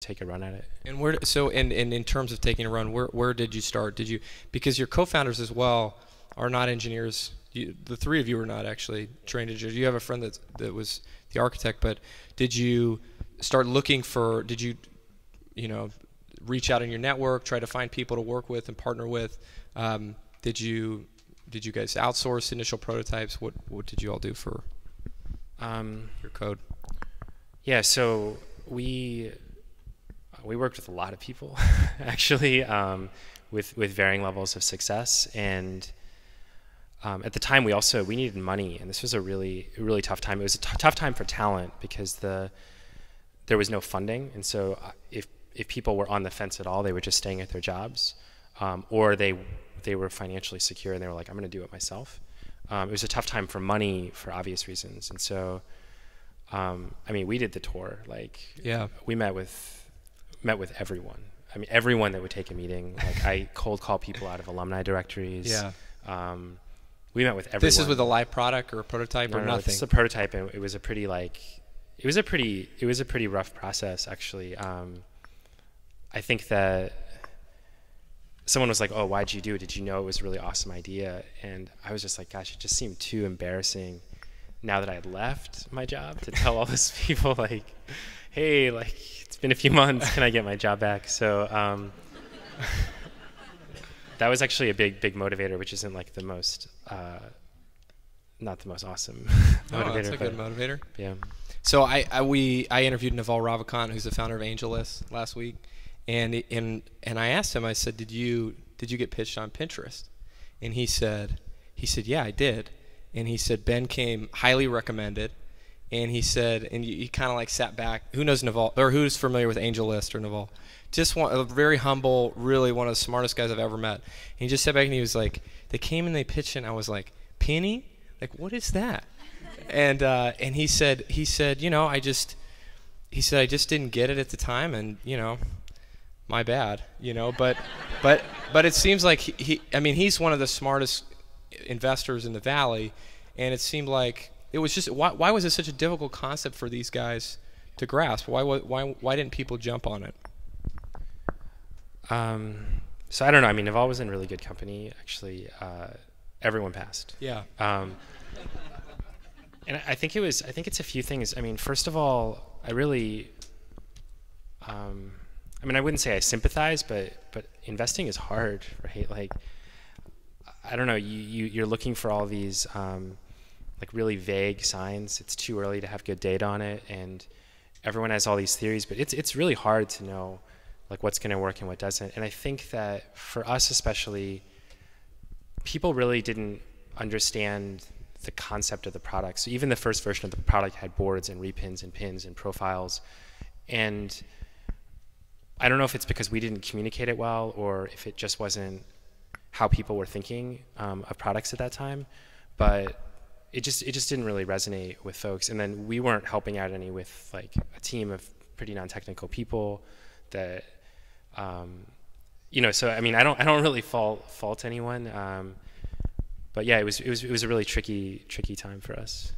take a run at it. And in terms of taking a run, where did you start? Because your co-founders as well are not engineers. The three of you are not actually trained engineers. You have a friend that was the architect, but did you start looking for? Did you reach out in your network, try to find people to work with and partner with? Did you guys outsource initial prototypes? What did you all do for your code? Yeah, so we worked with a lot of people, actually, with varying levels of success. And at the time, we needed money, and this was a really tough time. It was a tough time for talent because there was no funding, and so if people were on the fence at all, they were just staying at their jobs, or they were financially secure and they were like, I'm going to do it myself. It was a tough time for money for obvious reasons, and so we did the tour. We met with everyone. Everyone that would take a meeting. I cold call people out of alumni directories. Yeah. We met with everyone. This is with a live product or a prototype or nothing? This is a prototype, and it was a pretty rough process, actually. I think that someone was like, "Oh, why'd you do it? Did you know it was a really awesome idea?" And I was just like, "Gosh, it just seemed too embarrassing now that I had left my job to tell all those people hey, it's been a few months. Can I get my job back?" So that was actually a big motivator, which isn't the most, not the most awesome motivator. Oh, that's a good motivator. Yeah. So I interviewed Naval Ravikant, who's the founder of AngelList, last week, and I asked him. I said, "Did you get pitched on Pinterest?" And he said, "Yeah, I did." And he said Ben came highly recommended, and he said, and he kind of sat back. Who knows Naval, or who's familiar with AngelList or Naval? Just a very humble, really one of the smartest guys I've ever met. And he just sat back and he was like, "They came and they pitched it." And I was like, "Penny? What is that?" And he said, I just didn't get it at the time, and my bad, but it seems like he's one of the smartest investors in the Valley, and it seemed like it was just why was it such a difficult concept for these guys to grasp? Why didn't people jump on it? So I don't know. Naval was in really good company, actually. Everyone passed. Yeah. And I think it's a few things. First of all, I really, I wouldn't say I sympathize, but investing is hard, right? I don't know. You're looking for all these really vague signs. It's too early to have good data on it, and everyone has all these theories, but it's really hard to know what's going to work and what doesn't. And I think that for us especially, people really didn't understand the concept of the product. So even the first version of the product had boards and repins and pins and profiles. And I don't know if it's because we didn't communicate it well or if it just wasn't how people were thinking of products at that time. But it just didn't really resonate with folks. And then we weren't helping out any with a team of pretty non-technical people that so I don't really fault anyone. But yeah, it was a really tricky time for us.